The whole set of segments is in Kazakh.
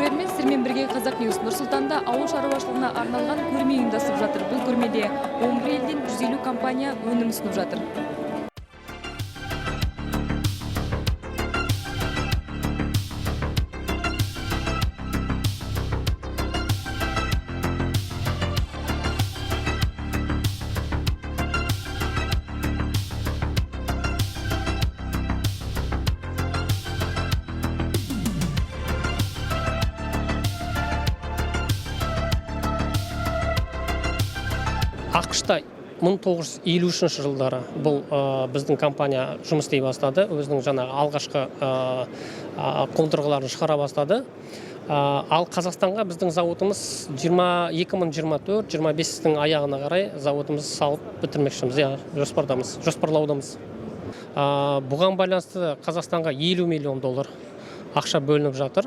көрермен, сіздермен бірге Қазақ Ньюс Нұр-Сұлтанда ауыл шаруашылығына арналған көрме ұйымдастырып жатыр. Бұл көрмеде 11 елден 150 компания өнім ұсынып жатыр. ақш-та 1953 жылдары бұл біздің компания жұмыс істей бастады. Өзінің жаңағы алғашқы қондырғыларын шығара бастады. Ал Қазақстанға біздің зауытымыз 2024-25-тің аяғына қарай зауытымызды салып бітірмекшіміз, жоспарлаудамыз. Бұған байланысты Қазақстанға 50 миллион доллар ақша бөлініп жатыр.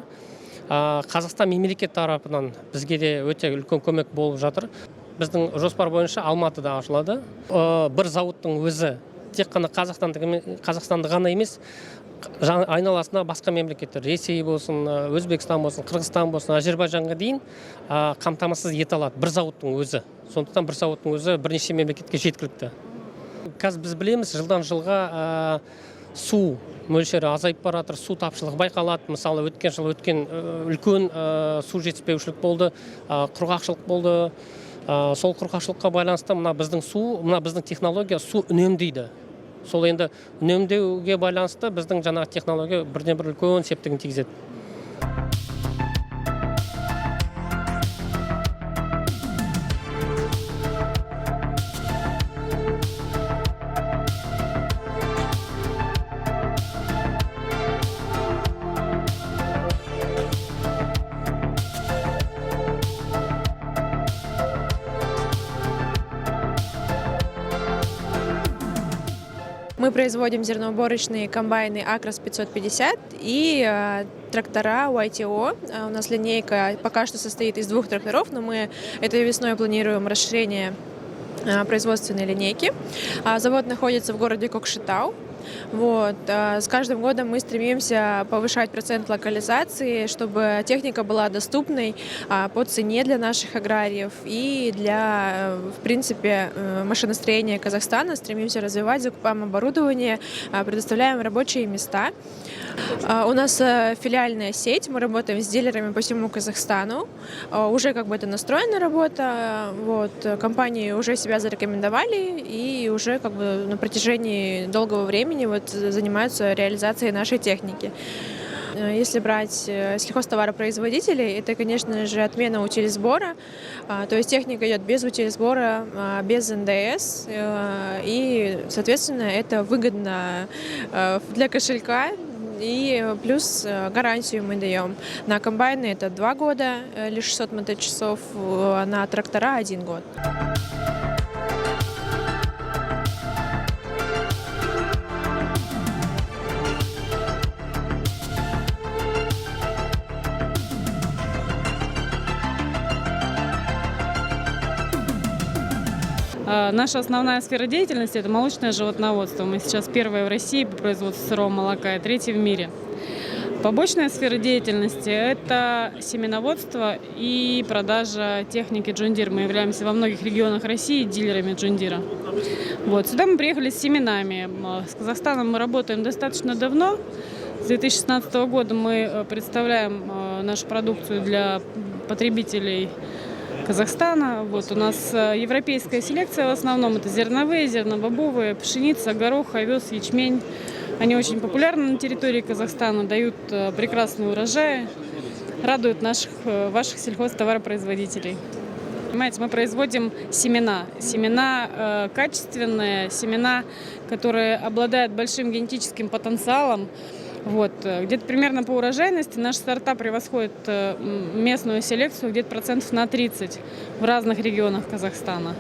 Қазақстан мемлекет тарапынан бізге де өте үлкен көмек болып жатыр. Біздің жоспар бойынша Алматыда ашылады. Бір зауыттың өзі тек қана Қазақстанды ғана емес, айналасына басқа мемлекеттер, Ресей болсын, Өзбекстан болсын, Қырғызстан болсын, Әзербайжанға дейін қамтамасыз ете алады бір зауыттың өзі. Сондықтан бір зауыттың өзі бірнеше мемлекетке жеткілікті. Қазір біз білеміз, жылдан жылға су мөлшері азайып баратыр, су тапшылығы байқалады. Мысалы, өткен үлкен су жетіспеушілік болды, құрғақшылық болды. Сол құрғақшылыққа байланысты мына біздің технология су үнемдейді. Сол енді үнемдеуге байланысты біздің жаңағы технология бірден-бір үлкен септігін тигізеді. Мы производим зерноуборочные комбайны Акрос 550 и трактора YTO. У нас линейка пока что состоит из 2 тракторов, но мы этой весной планируем расширение производственной линейки. Завод находится в городе Кокшетау. С каждым годом мы стремимся повышать процент локализации, чтобы техника была доступной по цене для наших аграриев и для, в принципе, машиностроения Казахстана. Стремимся развивать, закупаем оборудование, предоставляем рабочие места. У нас филиальная сеть, мы работаем с дилерами по всему Казахстану. Уже это настроена работа. Компании уже себя зарекомендовали и уже на протяжении долгого времени занимаются реализацией нашей техники. Если брать сельхозтоваропроизводителей, это, конечно же, отмена утилизбора. То есть техника идет без утилизбора, без НДС. И, соответственно, это выгодно для кошелька. И плюс гарантию мы даем. На комбайны это 2 года, лишь 600 моточасов, а на трактора 1 год. Наша основная сфера деятельности – это молочное животноводство. Мы сейчас первые в России по производству сырого молока и 3-е в мире. Побочная сфера деятельности – это семеноводство и продажа техники John Deere. Мы являемся во многих регионах России дилерами John Deere. Сюда мы приехали с семенами. С Казахстаном мы работаем достаточно давно. С 2016 года мы представляем нашу продукцию для потребителей Казахстана. У нас европейская селекция в основном. Это зерновые, зернобобовые, пшеница, горох, овес, ячмень. Они очень популярны на территории Казахстана, дают прекрасные урожаи, радуют ваших сельхозтоваропроизводителей. Понимаете, мы производим семена. Семена качественные, семена, которые обладают большим генетическим потенциалом. Где-то примерно по урожайности наши сорта превосходят местную селекцию где-то процентов на 30 в разных регионах Казахстана.